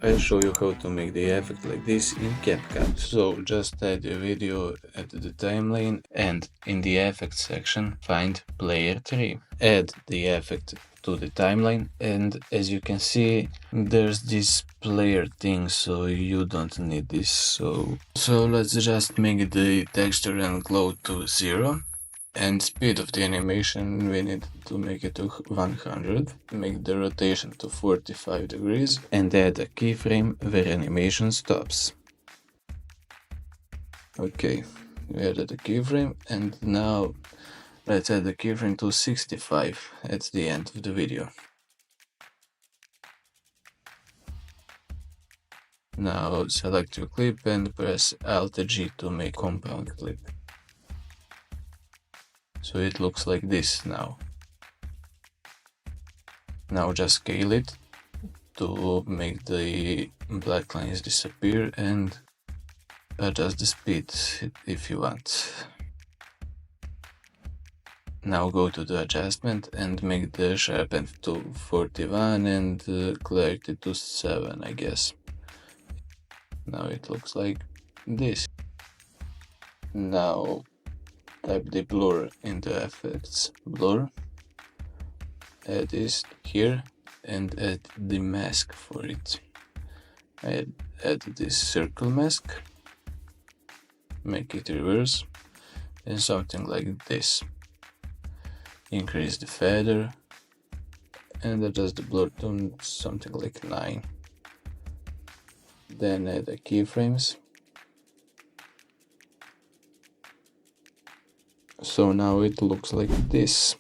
I'll show you how to make the effect like this in CapCut. So just add a video at the timeline and in the effects section find player 3. Add the effect to the timeline and as you can see there's this player thing, so you don't need this. So let's just make the texture and glow to 0. And speed of the animation, we need to make it to 100, make the rotation to 45 degrees, and add a keyframe where animation stops. Okay, we added a keyframe, and now let's add the keyframe to 65 at the end of the video. Now select your clip and press Alt-G to make compound clip. So it looks like this now. Now just scale it to make the black lines disappear and adjust the speed if you want. Now go to the adjustment and make the sharpen to 41 and clarity to 7, I guess. Now it looks like this. Now type the blur in the effects blur, add this here and add the mask for it. Add this circle mask, make it reverse and something like this. Increase the feather and adjust the blur to something like 9. Then add the keyframes. So now it looks like this.